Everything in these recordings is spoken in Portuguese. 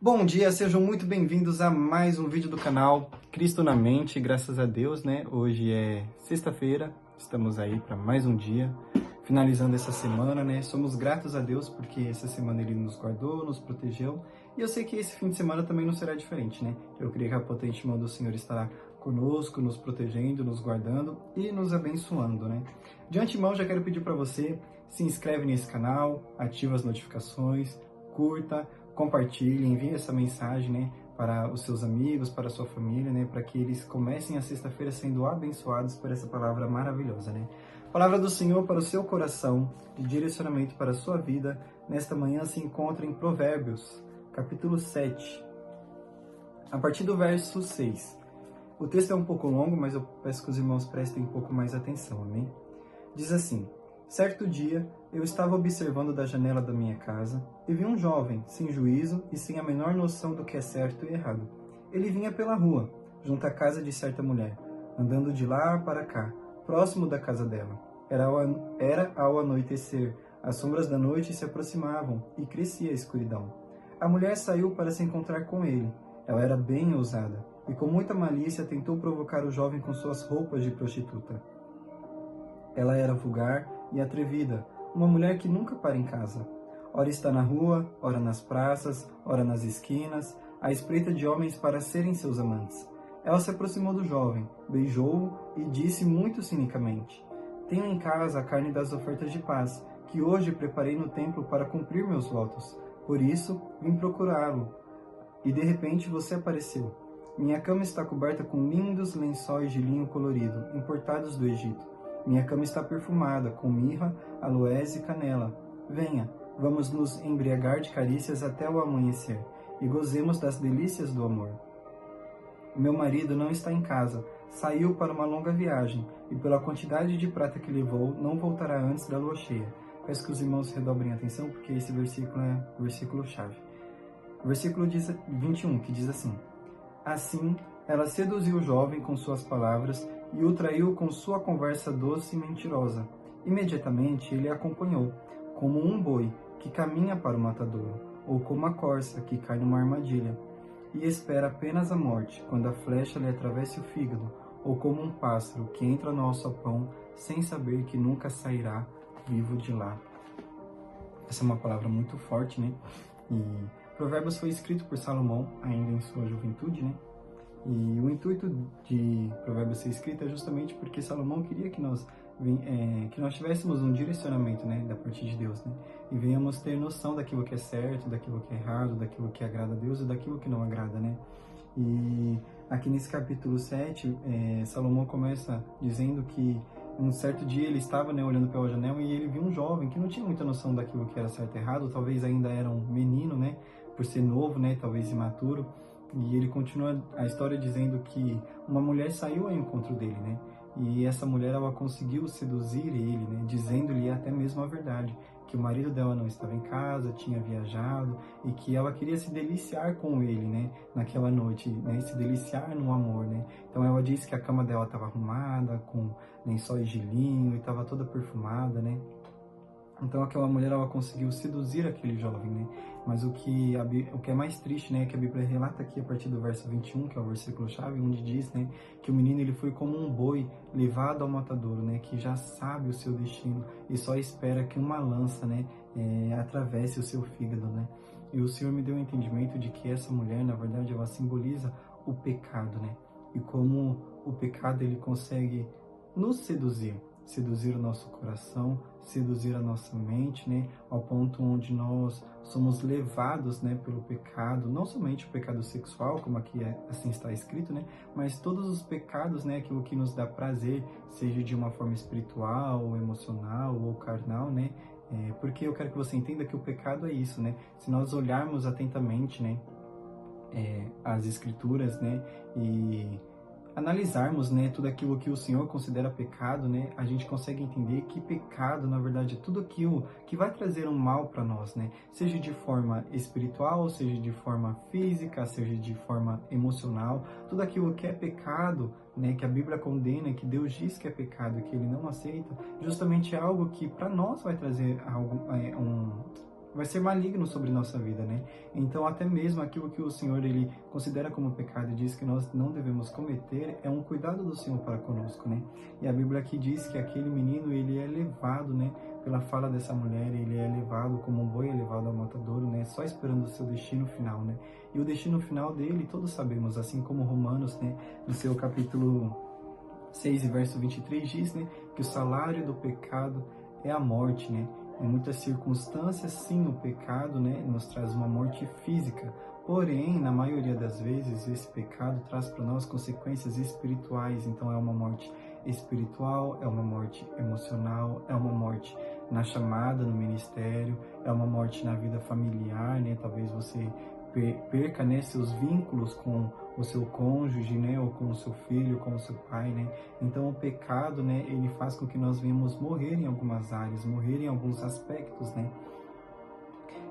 Bom dia, sejam muito bem-vindos a mais um vídeo do canal Cristo na Mente, graças a Deus, né? Hoje é sexta-feira, estamos aí para mais um dia, finalizando essa semana, né? Somos gratos a Deus porque essa semana Ele nos guardou, nos protegeu, e eu sei que esse fim de semana também não será diferente, né? Eu creio que a potente mão do Senhor estará conosco, nos protegendo, nos guardando e nos abençoando, né? De antemão, já quero pedir para você, se inscreve nesse canal, ativa as notificações, curta, compartilhe, envie essa mensagem, né, para os seus amigos, para a sua família, né, para que eles comecem a sexta-feira sendo abençoados por essa palavra maravilhosa, né. Palavra do Senhor para o seu coração, de direcionamento para a sua vida, nesta manhã se encontra em Provérbios, capítulo 7, a partir do verso 6. O texto é um pouco longo, mas eu peço que os irmãos prestem um pouco mais atenção, amém? Diz assim: certo dia, eu estava observando da janela da minha casa e vi um jovem, sem juízo e sem a menor noção do que é certo e errado. Ele vinha pela rua, junto à casa de certa mulher, andando de lá para cá, próximo da casa dela. Era ao anoitecer, as sombras da noite se aproximavam e crescia a escuridão. A mulher saiu para se encontrar com ele. Ela era bem ousada e com muita malícia tentou provocar o jovem com suas roupas de prostituta. Ela era vulgar e atrevida, uma mulher que nunca para em casa. Ora está na rua, ora nas praças, ora nas esquinas, à espreita de homens para serem seus amantes. Ela se aproximou do jovem, beijou-o e disse muito cinicamente: tenho em casa a carne das ofertas de paz, que hoje preparei no templo para cumprir meus votos. Por isso, vim procurá-lo. E de repente você apareceu. Minha cama está coberta com lindos lençóis de linho colorido, importados do Egito. Minha cama está perfumada, com mirra, aloés e canela. Venha, vamos nos embriagar de carícias até o amanhecer, e gozemos das delícias do amor. Meu marido não está em casa, saiu para uma longa viagem, e pela quantidade de prata que levou, não voltará antes da lua cheia. Peço que os irmãos redobrem atenção, porque esse versículo é o versículo-chave. Versículo 21, que diz assim: assim, ela seduziu o jovem com suas palavras e o traiu com sua conversa doce e mentirosa. Imediatamente ele a acompanhou, como um boi que caminha para o matadouro, ou como a corça que cai numa armadilha, e espera apenas a morte, quando a flecha lhe atravesse o fígado, ou como um pássaro que entra no alçapão sem saber que nunca sairá vivo de lá. Essa é uma palavra muito forte, né? E Provérbios foi escrito por Salomão, ainda em sua juventude, né? E o intuito de Provérbios ser escrito é justamente porque Salomão queria que nós tivéssemos um direcionamento, né, da parte de Deus, né? E venhamos ter noção daquilo que é certo, daquilo que é errado, daquilo que agrada a Deus e daquilo que não agrada, né? E aqui nesse capítulo 7, Salomão começa dizendo que um certo dia ele estava, né, olhando pela janela e ele viu um jovem que não tinha muita noção daquilo que era certo e errado, talvez ainda era um menino, né, por ser novo, né, talvez imaturo. E ele continua a história dizendo que uma mulher saiu ao encontro dele, né? E essa mulher, ela conseguiu seduzir ele, né? Dizendo-lhe até mesmo a verdade, que o marido dela não estava em casa, tinha viajado, e que ela queria se deliciar com ele, né? Naquela noite, né? Se deliciar no amor, né? Então ela disse que a cama dela estava arrumada, com lençóis de linho, e estava toda perfumada, né? Então aquela mulher, ela conseguiu seduzir aquele jovem, né? Mas o que é mais triste, né, é que a Bíblia relata aqui a partir do verso 21, que é o versículo-chave, onde diz, né, que o menino ele foi como um boi levado ao matadouro, né, que já sabe o seu destino e só espera que uma lança, né, atravesse o seu fígado, né? E o Senhor me deu o entendimento de que essa mulher, na verdade, ela simboliza o pecado, né? E como o pecado ele consegue nos seduzir o nosso coração, seduzir a nossa mente, né, ao ponto onde nós somos levados, né, pelo pecado, não somente o pecado sexual, como aqui assim está escrito, né, mas todos os pecados, né, aquilo que nos dá prazer, seja de uma forma espiritual, ou emocional, ou carnal, né, porque eu quero que você entenda que o pecado é isso, né, se nós olharmos atentamente, né, as escrituras, né, e analisarmos, né, tudo aquilo que o Senhor considera pecado, né, a gente consegue entender que pecado, na verdade, é tudo aquilo que vai trazer um mal para nós, né, seja de forma espiritual, seja de forma física, seja de forma emocional, tudo aquilo que é pecado, né, que a Bíblia condena, que Deus diz que é pecado, que Ele não aceita, justamente é algo que para nós vai trazer algo, vai ser maligno sobre nossa vida, né? Então, até mesmo aquilo que o Senhor, ele considera como pecado e diz que nós não devemos cometer, é um cuidado do Senhor para conosco, né? E a Bíblia aqui diz que aquele menino, ele é levado, né? Pela fala dessa mulher, ele é levado como um boi é levado ao matadouro, né? Só esperando o seu destino final, né? E o destino final dele, todos sabemos, assim como Romanos, né? No seu capítulo 6 e verso 23 diz, né? Que o salário do pecado é a morte, né? Em muitas circunstâncias, sim, o pecado, né, nos traz uma morte física. Porém, na maioria das vezes, esse pecado traz para nós consequências espirituais. Então, é uma morte espiritual, é uma morte emocional, é uma morte na chamada, no ministério, é uma morte na vida familiar, né? Talvez você perca, né, seus vínculos com o seu cônjuge, né, ou com o seu filho, com o seu pai, né? Então o pecado, né, ele faz com que nós venhamos morrer em algumas áreas, morrer em alguns aspectos, né?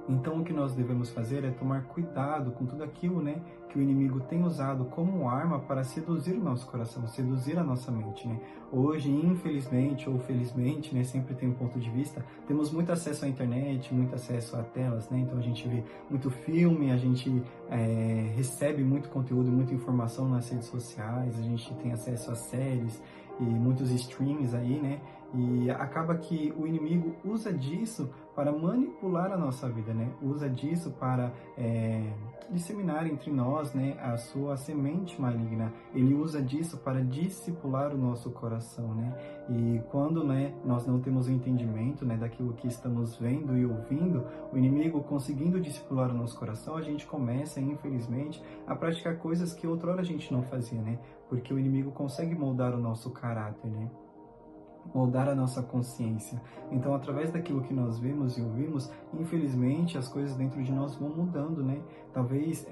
Então o que nós devemos fazer é tomar cuidado com tudo aquilo, né, que o inimigo tem usado como arma para seduzir o nosso coração, seduzir a nossa mente, né? Hoje, infelizmente ou felizmente, né, sempre tem um ponto de vista, temos muito acesso à internet, muito acesso a telas, né? Então a gente vê muito filme, a gente recebe muito conteúdo, muita informação nas redes sociais, a gente tem acesso a séries e muitos streams aí, né? E acaba que o inimigo usa disso para manipular a nossa vida, né? Usa disso para disseminar entre nós, né, a sua semente maligna. Ele usa disso para discipular o nosso coração, né? E quando, né, nós não temos o entendimento, né, daquilo que estamos vendo e ouvindo, o inimigo conseguindo discipular o nosso coração, a gente começa, infelizmente, a praticar coisas que outrora a gente não fazia, né? Porque o inimigo consegue moldar o nosso caráter, né? Moldar a nossa consciência. Então, através daquilo que nós vemos e ouvimos, infelizmente, as coisas dentro de nós vão mudando, né? Talvez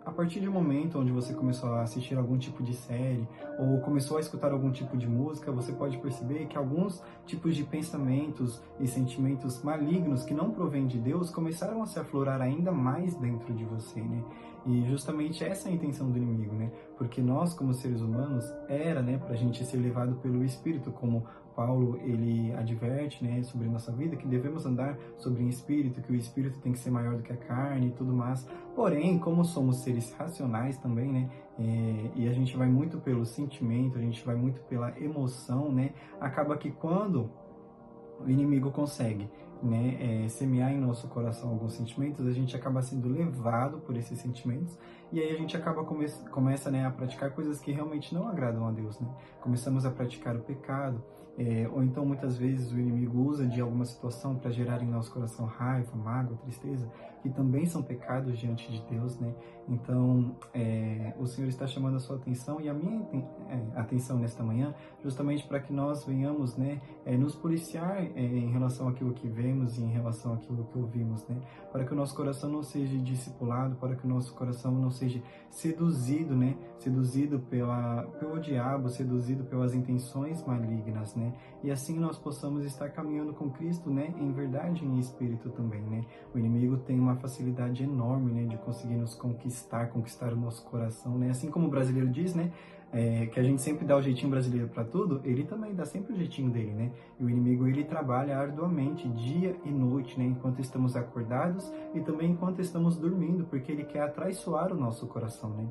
a partir de um momento onde você começou a assistir algum tipo de série ou começou a escutar algum tipo de música, você pode perceber que alguns tipos de pensamentos e sentimentos malignos que não provêm de Deus começaram a se aflorar ainda mais dentro de você, né? E justamente essa é a intenção do inimigo, né? Porque nós, como seres humanos, né, para a gente ser levado pelo Espírito, como Paulo, ele adverte, né, sobre a nossa vida, que devemos andar sobre o Espírito, que o Espírito tem que ser maior do que a carne e tudo mais. Porém, como somos seres racionais também, né, e a gente vai muito pelo sentimento, a gente vai muito pela emoção, né, acaba que quando o inimigo consegue, né, semear em nosso coração alguns sentimentos, a gente acaba sendo levado por esses sentimentos e aí a gente acaba começa, né, a praticar coisas que realmente não agradam a Deus, né? Começamos a praticar o pecado, ou então muitas vezes o inimigo usa de alguma situação para gerar em nosso coração raiva, mágoa, tristeza, que também são pecados diante de Deus, né? Então, o Senhor está chamando a sua atenção e a minha atenção nesta manhã, justamente para que nós venhamos, né, nos policiar em relação àquilo que vemos e em relação àquilo que ouvimos, né? Para que o nosso coração não seja discipulado, para que o nosso coração não seja seduzido, né? Seduzido pelo diabo, seduzido pelas intenções malignas, né? E assim nós possamos estar caminhando com Cristo, né? Em verdade e em espírito também, né? O inimigo tem uma facilidade enorme, né? De conseguir nos conquistar o nosso coração, né? Assim como o brasileiro diz, né? Que a gente sempre dá o jeitinho brasileiro para tudo, ele também dá sempre o jeitinho dele, né? E o inimigo, ele trabalha arduamente, dia e noite, né? Enquanto estamos acordados e também enquanto estamos dormindo, porque ele quer atraiçoar o nosso coração, né?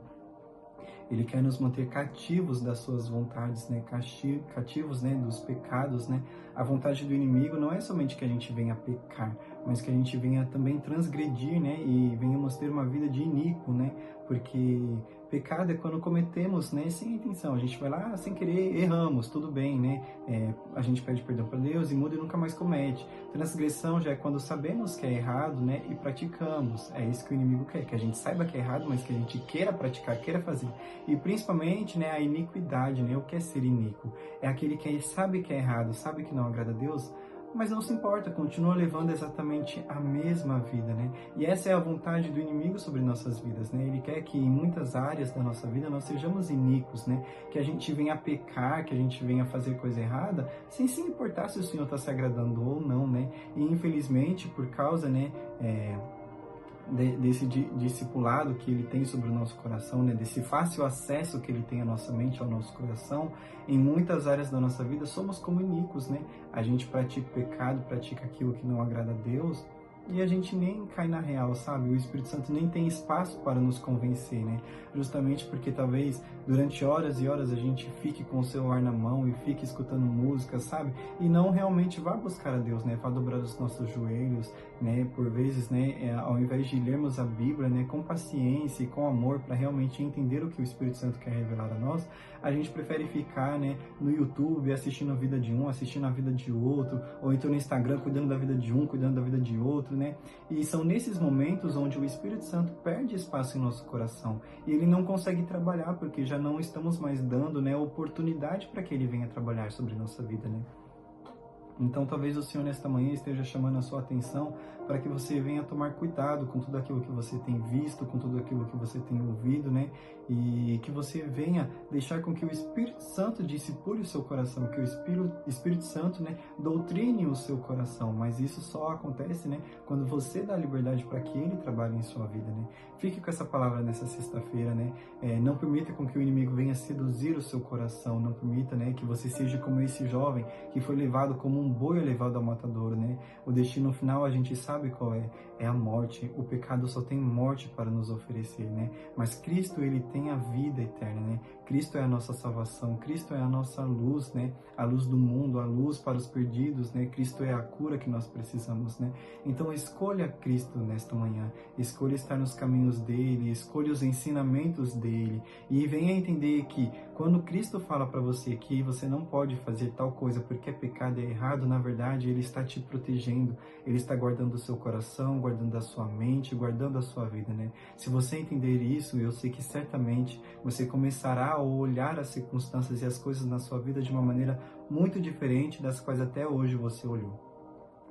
Ele quer nos manter cativos das suas vontades, né? Cativos, né, dos pecados, né? A vontade do inimigo não é somente que a gente venha pecar, mas que a gente venha também transgredir, né? E venhamos ter uma vida de iníquo, né? Porque pecado é quando cometemos, né, sem intenção. A gente vai lá sem querer, erramos, tudo bem, né? A gente pede perdão para Deus e muda e nunca mais comete. Transgressão já é quando sabemos que é errado, né, e praticamos. É isso que o inimigo quer, que a gente saiba que é errado, mas que a gente queira praticar, queira fazer. E principalmente, né, a iniquidade, né? O que é ser iníquo? É aquele que sabe que é errado, sabe que não agrada a Deus, mas não se importa, continua levando exatamente a mesma vida, né? E essa é a vontade do inimigo sobre nossas vidas, né? Ele quer que em muitas áreas da nossa vida nós sejamos iníquos, né? Que a gente venha pecar, que a gente venha fazer coisa errada, sem se importar se o Senhor está se agradando ou não, né? E infelizmente, por causa, né, desse discipulado que ele tem sobre o nosso coração, né, desse fácil acesso que ele tem à nossa mente, ao nosso coração, em muitas áreas da nossa vida somos como iníquos, né? A gente pratica o pecado, pratica aquilo que não agrada a Deus, e a gente nem cai na real, sabe? O Espírito Santo nem tem espaço para nos convencer, né? Justamente porque talvez durante horas e horas a gente fique com o celular na mão e fique escutando música, sabe? E não realmente vá buscar a Deus, né? Vá dobrar os nossos joelhos, né? Por vezes, né? Ao invés de lermos a Bíblia, né? Com paciência e com amor para realmente entender o que o Espírito Santo quer revelar a nós, a gente prefere ficar, né? No YouTube assistindo a vida de um, assistindo a vida de outro, ou então no Instagram cuidando da vida de um, cuidando da vida de outro, né? E são nesses momentos onde o Espírito Santo perde espaço em nosso coração e ele não consegue trabalhar porque já não estamos mais dando, né, oportunidade para que ele venha trabalhar sobre nossa vida, né? Então talvez o Senhor nesta manhã esteja chamando a sua atenção para que você venha tomar cuidado com tudo aquilo que você tem visto, com tudo aquilo que você tem ouvido, né? E que você venha deixar com que o Espírito Santo dissipule o seu coração, que o Espírito Santo, né, doutrine o seu coração. Mas isso só acontece, né, quando você dá liberdade para que ele trabalhe em sua vida, né? Fique com essa palavra nessa sexta-feira, né? Não permita com que o inimigo venha seduzir o seu coração, não permita, né, que você seja como esse jovem que foi levado como um boi levado ao matadouro, né? O destino final a gente sabe qual é a morte. O pecado só tem morte para nos oferecer, né? Mas Cristo, ele tem a vida eterna, né? Cristo é a nossa salvação, Cristo é a nossa luz, né? A luz do mundo, a luz para os perdidos, né? Cristo é a cura que nós precisamos, né? Então escolha Cristo nesta manhã, escolha estar nos caminhos dele, escolha os ensinamentos dele e venha entender que quando Cristo fala para você que você não pode fazer tal coisa porque é pecado, é errado, na verdade ele está te protegendo, ele está guardando o seu coração, guardando a sua mente, guardando a sua vida, né? Se você entender isso, eu sei que certamente você começará a olhar as circunstâncias e as coisas na sua vida de uma maneira muito diferente das quais até hoje você olhou.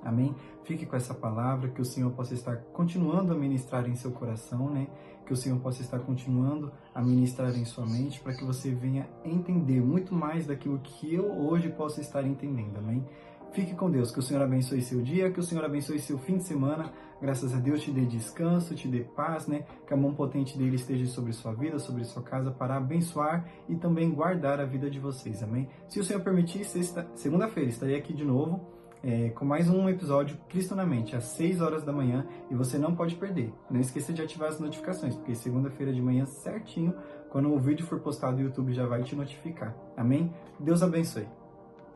Amém? Fique com essa palavra, que o Senhor possa estar continuando a ministrar em seu coração, né? Que o Senhor possa estar continuando a ministrar em sua mente, para que você venha entender muito mais daquilo que eu hoje posso estar entendendo, amém? Fique com Deus, que o Senhor abençoe seu dia, que o Senhor abençoe seu fim de semana, graças a Deus te dê descanso, te dê paz, né? Que a mão potente dele esteja sobre sua vida, sobre sua casa, para abençoar e também guardar a vida de vocês, amém? Se o Senhor permitir, segunda-feira estarei aqui de novo, com mais um episódio Cristo na Mente, às 6 horas da manhã, e você não pode perder. Não esqueça de ativar as notificações, porque segunda-feira de manhã certinho, quando o vídeo for postado, o YouTube já vai te notificar. Amém? Deus abençoe.